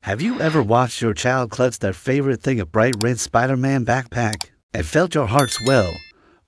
Have you ever watched your child clutch their favorite thing, a bright red Spider-Man backpack, and felt your heart swell,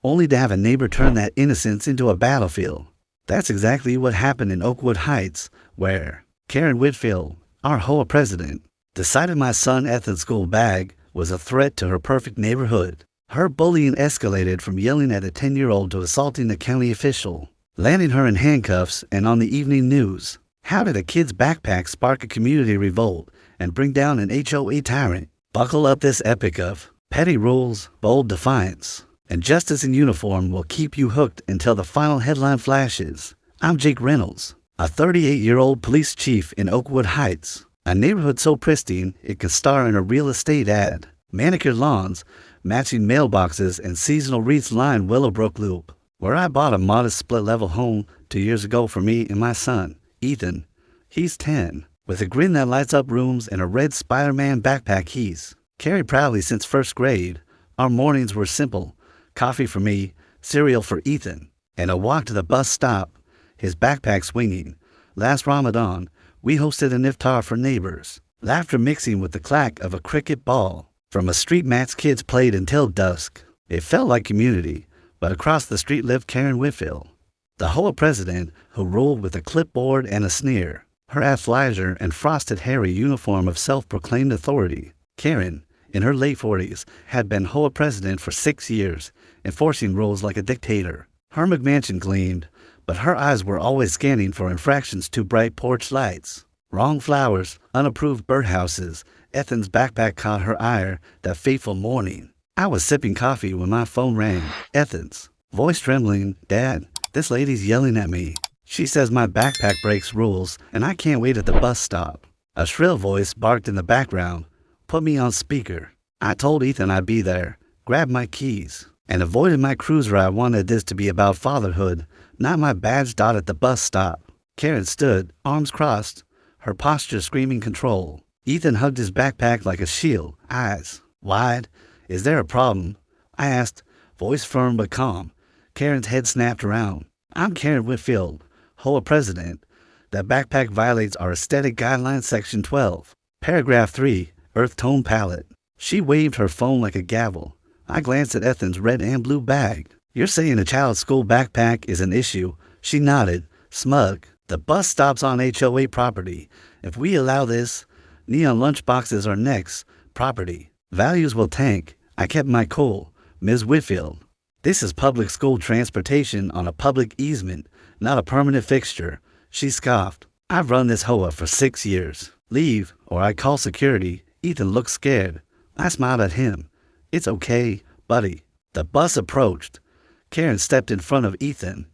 only to have a neighbor turn that innocence into a battlefield? That's exactly what happened in Oakwood Heights, where Karen Whitfield, our HOA president, decided my son Ethan's school bag was a threat to her perfect neighborhood. Her bullying escalated from yelling at a 10-year-old to assaulting a county official, landing her in handcuffs and on the evening news. How did a kid's backpack spark a community revolt and bring down an HOA tyrant? Buckle up, this epic of petty rules, bold defiance, and justice in uniform will keep you hooked until the final headline flashes. I'm Jake Reynolds, a 38-year-old police chief in Oakwood Heights, a neighborhood so pristine it could star in a real estate ad. Manicured lawns, matching mailboxes, and seasonal wreaths line Willowbrook Loop, where I bought a modest split-level home 2 years ago for me and my son, Ethan. He's 10, with a grin that lights up rooms and a red Spider-Man backpack he's carried proudly since first grade. Our mornings were simple: coffee for me, cereal for Ethan, and a walk to the bus stop, his backpack swinging. Last Ramadan, we hosted an iftar for neighbors, laughter mixing with the clack of a cricket ball. From a street match, kids played until dusk. It felt like community, but across the street lived Karen Whitfield, the HOA president, who ruled with a clipboard and a sneer, her athleisure and frosted hairy uniform of self-proclaimed authority. Karen, in her late 40s, had been HOA president for 6 years, enforcing rules like a dictator. Her McMansion gleamed, but her eyes were always scanning for infractions to bright porch lights, wrong flowers, unapproved birdhouses. Ethan's backpack caught her ire that fateful morning. I was sipping coffee when my phone rang. Ethan's voice trembling. "Dad, this lady's yelling at me. She says my backpack breaks rules and I can't wait at the bus stop." A shrill voice barked in the background. "Put me on speaker." I told Ethan I'd be there, grabbed my keys, and avoided my cruiser. I wanted this to be about fatherhood, not my badge dot at the bus stop. Karen stood, arms crossed, her posture screaming control. Ethan hugged his backpack like a shield, eyes wide. "Is there a problem?" I asked, voice firm but calm. Karen's head snapped around. "I'm Karen Whitfield, HOA president. That backpack violates our aesthetic guidelines, section 12, paragraph 3, earth tone palette." She waved her phone like a gavel. I glanced at Ethan's red and blue bag. "You're saying a child's school backpack is an issue?" She nodded, smug. "The bus stops on HOA property. If we allow this, neon lunchboxes are next. Property values will tank." I kept my cool. "Ms. Whitfield, this is public school transportation on a public easement, not a permanent fixture." She scoffed. "I've run this HOA for 6 years. Leave, or I call security." Ethan looked scared. I smiled at him. "It's okay, buddy." The bus approached. Karen stepped in front of Ethan.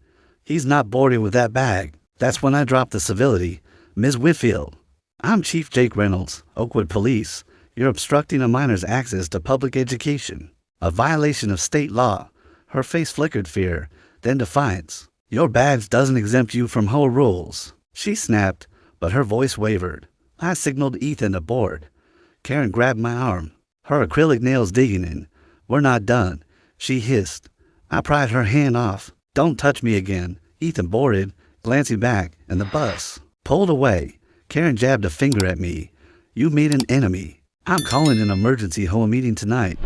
"He's not boarding with that bag." That's when I dropped the civility. "Ms. Whitfield, I'm Chief Jake Reynolds, Oakwood Police. You're obstructing a minor's access to public education, a violation of state law." Her face flickered fear, then defiance. "Your badge doesn't exempt you from HOA rules." She snapped, but her voice wavered. I signaled Ethan to board. Karen grabbed my arm, her acrylic nails digging in. "We're not done," she hissed. I pried her hand off. "Don't touch me again." Ethan boarded, glancing back, and the bus pulled away. Karen jabbed a finger at me. "You made an enemy. I'm calling an emergency HOA meeting tonight.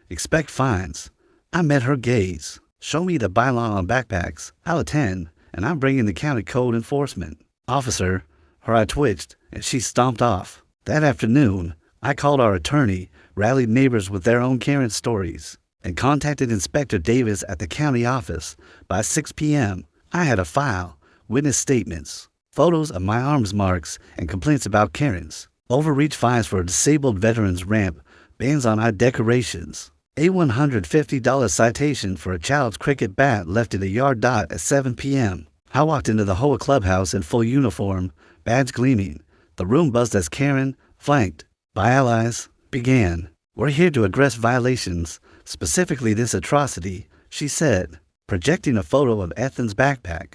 Expect fines." I met her gaze. "Show me the bylaw on backpacks. I'll attend, and I'm bringing the county code enforcement officer." Her eye twitched, and she stomped off. That afternoon, I called our attorney, rallied neighbors with their own Karen stories, and contacted Inspector Davis at the county office. By 6 p.m., I had a file, witness statements, photos of my arms marks, and complaints about Karen's overreach, fines for a disabled veteran's ramp, bans on eye decorations, a $150 citation for a child's cricket bat left in a yard dot at 7 p.m. I walked into the HOA clubhouse in full uniform, badge gleaming. The room buzzed as Karen, flanked by allies, began. "We're here to address violations, specifically this atrocity," she said, projecting a photo of Ethan's backpack.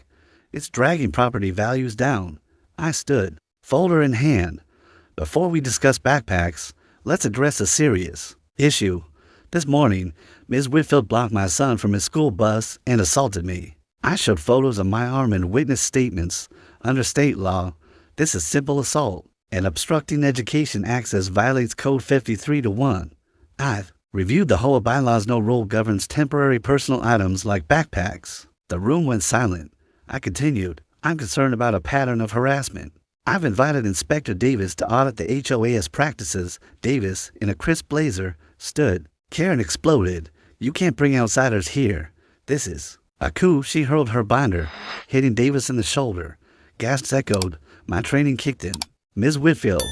"It's dragging property values down." I stood, folder in hand. "Before we discuss backpacks, let's address a serious issue. This morning, Ms. Whitfield blocked my son from his school bus and assaulted me. I showed photos of my arm and witness statements. Under state law, this is simple assault. and obstructing education access violates Code 53-1. I've reviewed the HOA bylaws. No rule governs temporary personal items like backpacks. The room went silent. I continued, I'm concerned about a pattern of harassment. I've invited Inspector Davis to audit the HOA's practices. Davis, in a crisp blazer, stood. Karen exploded. You can't bring outsiders here. This is a coup. She hurled her binder, hitting Davis in the shoulder. Gasps echoed. My training kicked in. Ms. Whitfield,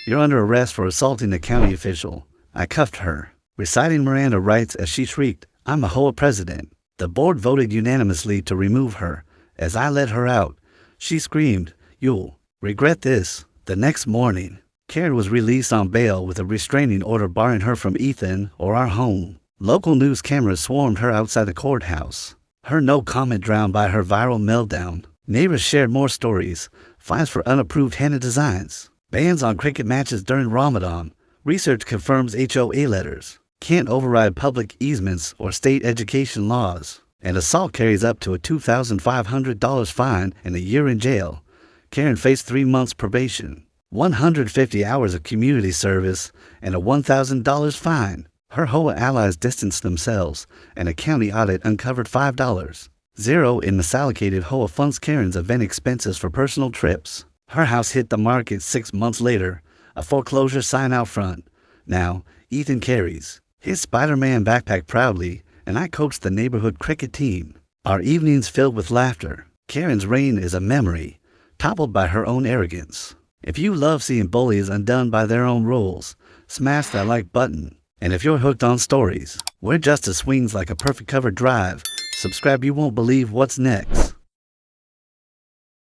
you're under arrest for assaulting a county official. I cuffed her, reciting Miranda rights as she shrieked, I'm a HOA president. The board voted unanimously to remove her. As I let her out, she screamed, You'll regret this. The next morning, Karen was released on bail with a restraining order barring her from Ethan or our home. Local news cameras swarmed her outside the courthouse. Her no comment drowned by her viral meltdown. Neighbors shared more stories, fines for unapproved henna designs, bans on cricket matches during Ramadan. Research confirms HOA letters can't override public easements or state education laws. And assault carries up to a $2,500 fine and a year in jail. Karen faced 3 months probation, 150 hours of community service, and a $1,000 fine. Her HOA allies distanced themselves, and a county audit uncovered $5.00 in misallocated HOA funds. Karen's event expenses for personal trips. Her house hit the market 6 months later, a foreclosure sign out front. Now, Ethan carries his Spider-Man backpack proudly, and I coach the neighborhood cricket team. Our evenings filled with laughter. Karen's reign is a memory, toppled by her own arrogance. If you love seeing bullies undone by their own rules, smash that like button. And if you're hooked on stories where justice swings like a perfect cover drive, subscribe. You won't believe what's next.